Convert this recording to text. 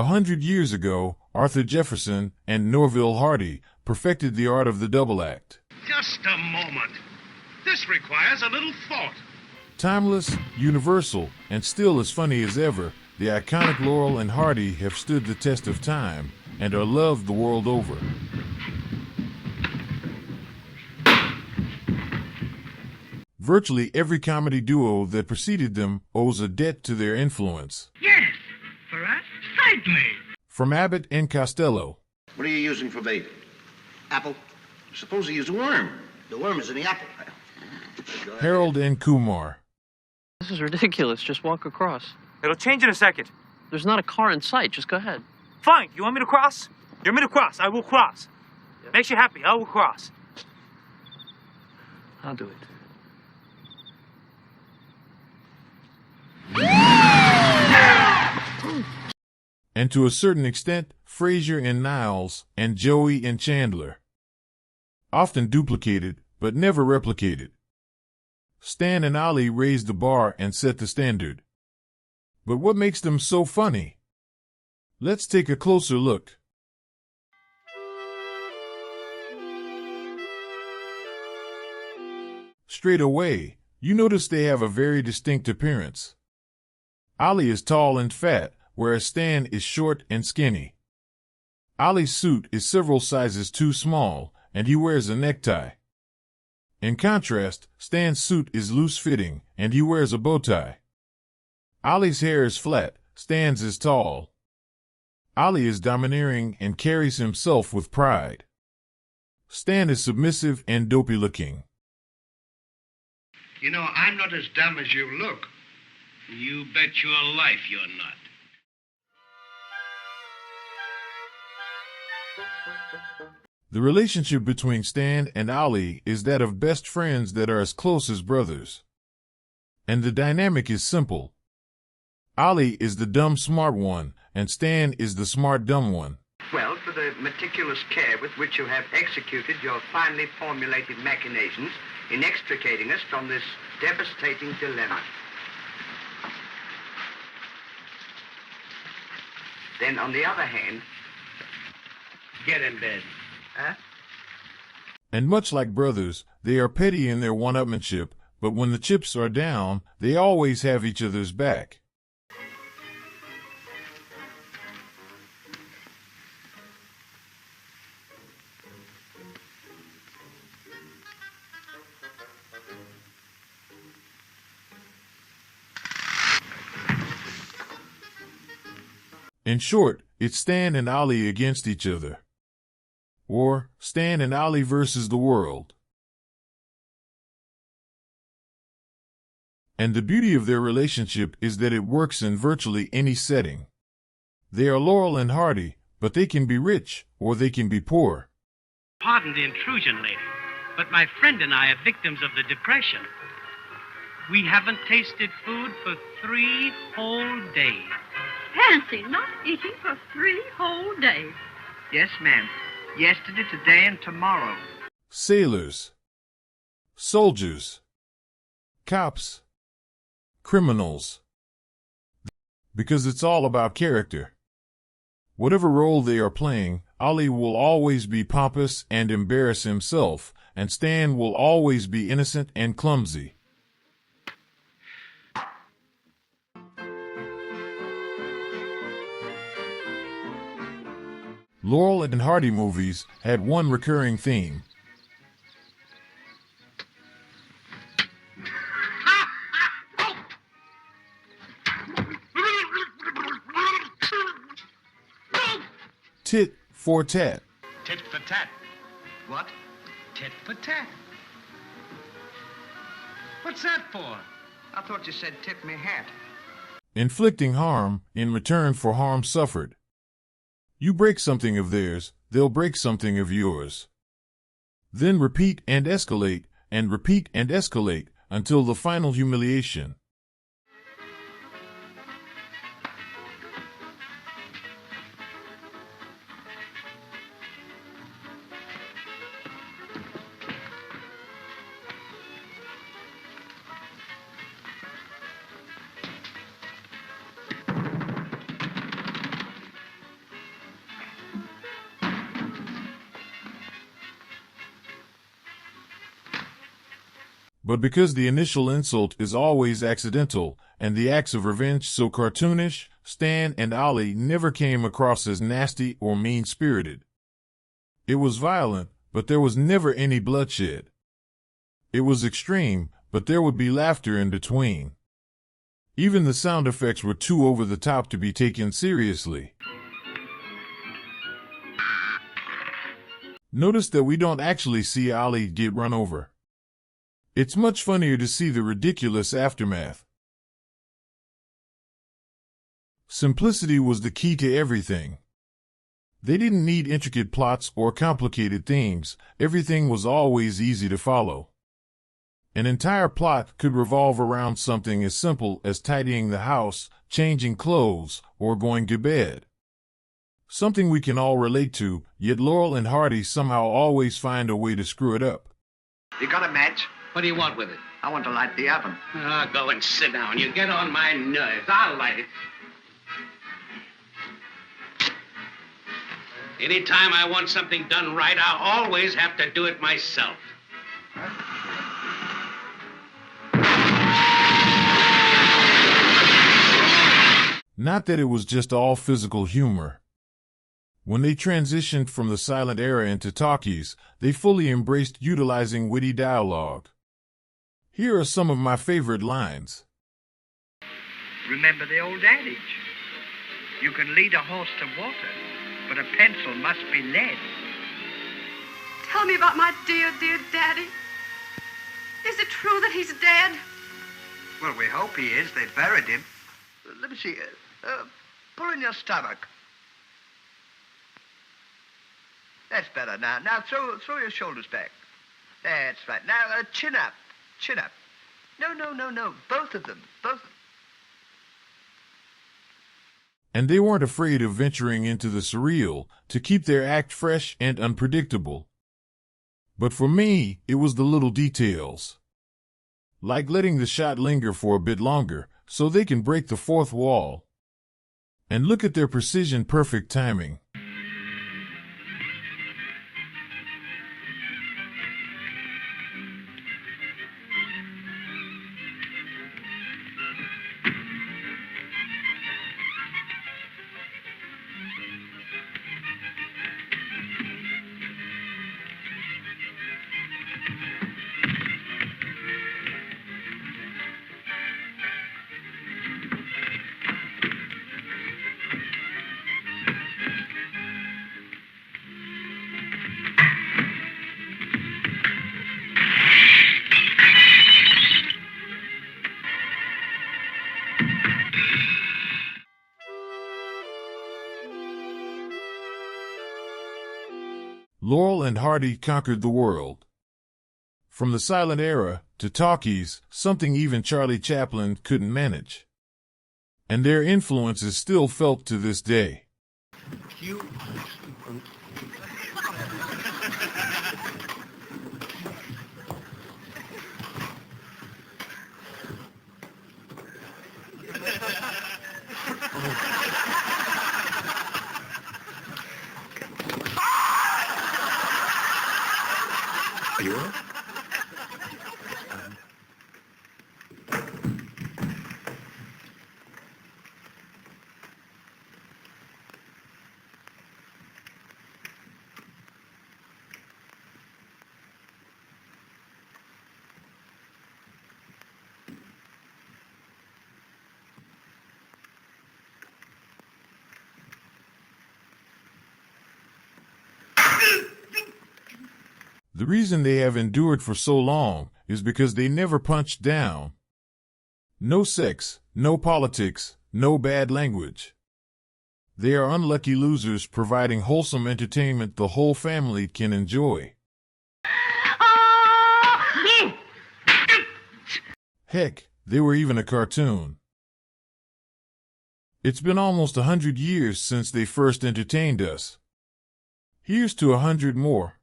100 years ago, Arthur Jefferson and Laurel Hardy perfected the art of the double act. Just a moment. This requires a little thought. Timeless, universal, and still as funny as ever, the iconic Laurel and Hardy have stood the test of time and are loved the world over. Virtually every comedy duo that preceded them owes a debt to their influence. Yes, Brats, precisely. From Abbott and Costello. What are you using for bait? Apple. You're supposed to use a worm. The worm is in the apple. Harold and Kumar. This is ridiculous. Just walk across. It'll change in a second. There's not a car in sight. Just go ahead. Fine. You want me to cross? You want me to cross? I will cross. Makes you happy. I will cross. I'll do it. And to a certain extent, Frasier and Niles, and Joey and Chandler. Often duplicated, but never replicated. Stan and Ollie raised the bar and set the standard. But what makes them so funny? Let's take a closer look. Straight away, you notice they have a very distinct appearance. Ollie is tall and fat, whereas Stan is short and skinny. Ollie's suit is several sizes too small, and he wears a necktie. In contrast, Stan's suit is loose-fitting, and he wears a bow tie. Ollie's hair is flat, Stan's is tall. Ollie is domineering and carries himself with pride. Stan is submissive and dopey-looking. You know, I'm not as dumb as you look. You bet your life you're not. The relationship between Stan and Ollie is that of best friends that are as close as brothers. And the dynamic is simple. Ollie is the dumb smart one, and Stan is the smart dumb one. Well, for the meticulous care with which you have executed your finely formulated machinations in extricating us from this devastating dilemma. Then, on the other hand... Get in bed. Huh? And much like brothers, they are petty in their one-upmanship, but when the chips are down, they always have each other's back. In short, it's Stan and Ollie against each other. Or Stan and Ollie versus the world. And the beauty of their relationship is that it works in virtually any setting. They are Laurel and Hardy, but they can be rich, or they can be poor. Pardon the intrusion, lady, but my friend and I are victims of the depression. We haven't tasted food for 3 whole days. Fancy not eating for 3 whole days. Yes, ma'am. Yesterday, today, and tomorrow. Sailors. Soldiers. Cops. Criminals. Because it's all about character. Whatever role they are playing, Ollie will always be pompous and embarrass himself, and Stan will always be innocent and clumsy. Laurel and Hardy movies had one recurring theme. Tit for tat. Tit for tat. What? Tit for tat. What's that for? I thought you said tip me hat. Inflicting harm in return for harm suffered. You break something of theirs, they'll break something of yours. Then repeat and escalate until the final humiliation. But because the initial insult is always accidental, and the acts of revenge so cartoonish, Stan and Ollie never came across as nasty or mean-spirited. It was violent, but there was never any bloodshed. It was extreme, but there would be laughter in between. Even the sound effects were too over the top to be taken seriously. Notice that we don't actually see Ollie get run over. It's much funnier to see the ridiculous aftermath. Simplicity was the key to everything. They didn't need intricate plots or complicated themes. Everything was always easy to follow. An entire plot could revolve around something as simple as tidying the house, changing clothes, or going to bed. Something we can all relate to, yet Laurel and Hardy somehow always find a way to screw it up. You got a match? What do you want with it? I want to light the oven. Go and sit down. You get on my nerves. I'll light it. Anytime I want something done right, I always have to do it myself. Not that it was just all physical humor. When they transitioned from the silent era into talkies, they fully embraced utilizing witty dialogue. Here are some of my favorite lines. Remember the old adage. You can lead a horse to water, but a pencil must be lead. Tell me about my dear, dear daddy. Is it true that he's dead? Well, we hope he is. They buried him. Let me see. Pull in your stomach. That's better. Now throw your shoulders back. That's right. Now, chin up. Chin up. No. Both of them. Both. And they weren't afraid of venturing into the surreal to keep their act fresh and unpredictable. But for me, it was the little details. Like letting the shot linger for a bit longer so they can break the fourth wall. And look at their precision-perfect timing. Laurel and Hardy conquered the world. From the silent era to talkies, something even Charlie Chaplin couldn't manage. And their influence is still felt to this day. Are you all right? The reason they have endured for so long is because they never punched down. No sex, no politics, no bad language. They are unlucky losers providing wholesome entertainment the whole family can enjoy. Heck, they were even a cartoon. It's been almost 100 years since they first entertained us. Here's to 100 more.